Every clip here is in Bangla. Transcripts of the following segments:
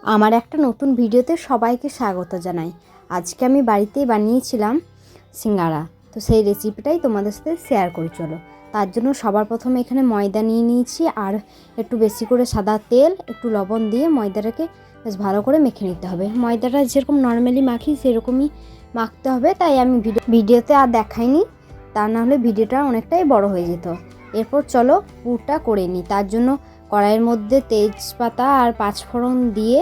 আমার একটা নতুন ভিডিওতে সবাইকে স্বাগত জানাই। আজকে আমি বাড়িতেই বানিয়েছিলাম সিঙ্গারা, তো সেই রেসিপিটাই তোমাদের সাথে শেয়ার করি। চলো, তার জন্য সবার প্রথমে এখানে ময়দা নিয়ে নিয়েছি, আর একটু বেশি করে সাদা তেল, একটু লবণ দিয়ে ময়দাটাকে বেশ ভালো করে মেখে নিতে হবে। ময়দাটা যেরকম নর্মালি মাখি সেরকমই মাখতে হবে, তাই আমি ভিডিওতে আর দেখাইনি, তা না হলে ভিডিওটা অনেকটাই বড় হয়ে যেত। এরপর চলো পুরটা করে নিই। তার জন্য কড়াইয়ের মধ্যে তেজপাতা আর পাঁচফোড়ন দিয়ে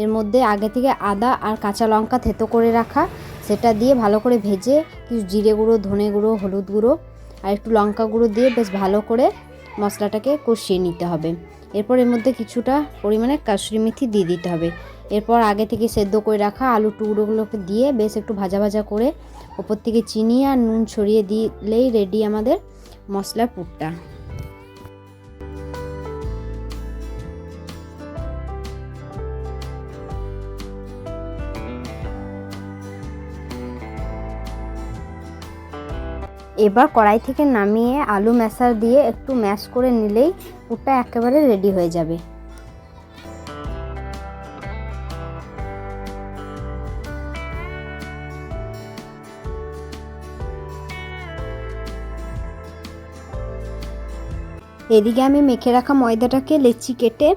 এর মধ্যে আগে থেকে আদা আর কাঁচা লঙ্কা থেতো করে রাখা সেটা দিয়ে ভালো করে ভেজে কিছু জিরে গুঁড়ো, ধনে গুঁড়ো, হলুদ গুঁড়ো আর একটু লঙ্কা গুঁড়ো দিয়ে বেশ ভালো করে মশলাটাকে কষিয়ে নিতে হবে। এরপর এর মধ্যে কিছুটা পরিমাণে কাসুরি মেথি দিয়ে দিতে হবে। এরপর আগে থেকে সেদ্ধ করে রাখা আলু টুকরোগুলোকে দিয়ে বেশ একটু ভাজা ভাজা করে ওপর থেকে চিনি আর নুন ছড়িয়ে দিলেই রেডি আমাদের মশলার পুরটা। এবার কড়াই থেকে নামিয়ে আলু ম্যাশার দিয়ে একটু ম্যাশ করে নিলেই পুরটা একেবারে রেডি হয়ে যাবে। এদিকে আমি মেখে রাখা ময়দাটাকে লেচি কেটে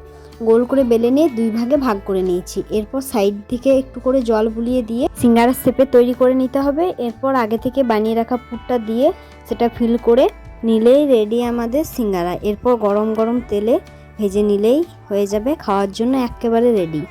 গোল করে বেলে নিয়ে দুই ভাগে ভাগ করে নিয়েছি। এরপর সাইড থেকে একটু করে জল বুলিয়ে দিয়ে সিঙ্গারার শেপে তৈরি করে নিতে হবে। এরপর আগে থেকে বানিয়ে রাখা পুরটা দিয়ে সেটা ফিল করে নিলেই রেডি আমাদের সিঙ্গারা। এরপর গরম গরম তেলে ভেজে নিলেই হয়ে যাবে খাওয়ার জন্য একেবারে রেডি।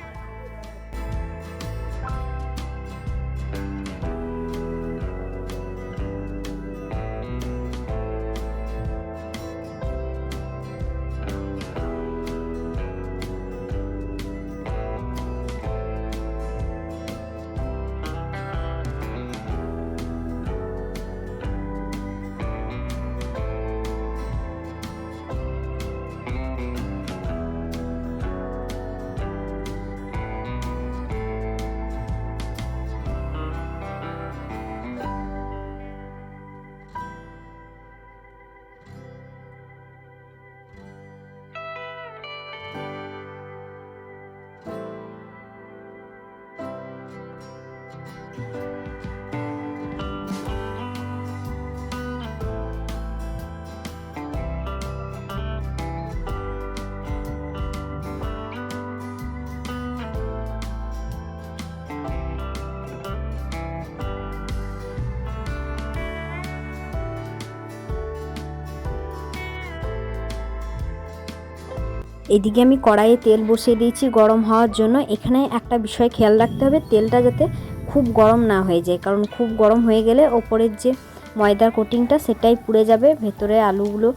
এদিকে আমি কড়াইয়ে তেল বসিয়ে দিয়েছি গরম হওয়ার জন্য। এখানে একটা বিষয় খেয়াল রাখতে হবে, তেলটা যাতে খুব গরম না হয়ে যায়, কারণ খুব গরম হয়ে গেলে ওপরের যে ময়দার কোটিংটা সেটাই পুড়ে যাবে, ভেতরে আলুগুলো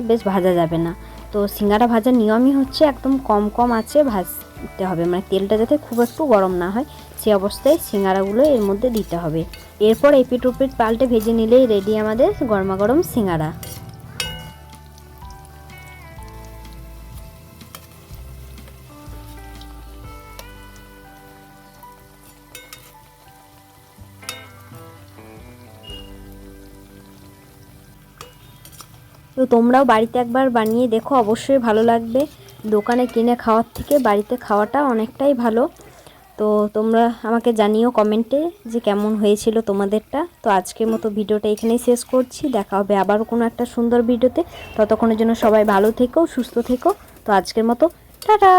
বেশ ভাজা যাবে না। তো সিঙ্গারা ভাজার নিয়মই হচ্ছে একদম কম কম আঁচে ভাজতে হবে, মানে তেলটা যাতে খুব একটু গরম না হয় সেই অবস্থায় সিঙ্গারাগুলো এর মধ্যে দিতে হবে। এরপর এপিট ওপিট পাল্টে ভেজে নিলেই রেডি আমাদের গরমা গরম সিঙ্গারা। তো তোমরাও বাড়িতে একবার বানিয়ে দেখো, অবশ্যই ভালো লাগবে। দোকানে কিনে খাওয়ার থেকে বাড়িতে খাওয়াটা অনেকটাই ভালো। তো তোমরা আমাকে জানিও কমেন্টে যে কেমন হয়েছিল তোমাদেরটা। তো আজকের মতো ভিডিওটা এখানেই শেষ করছি, দেখা হবে আবারও কোনো একটা সুন্দর ভিডিওতে। ততক্ষণের জন্য সবাই ভালো থেকো, সুস্থ থেকো। তো আজকের মতো টাটা।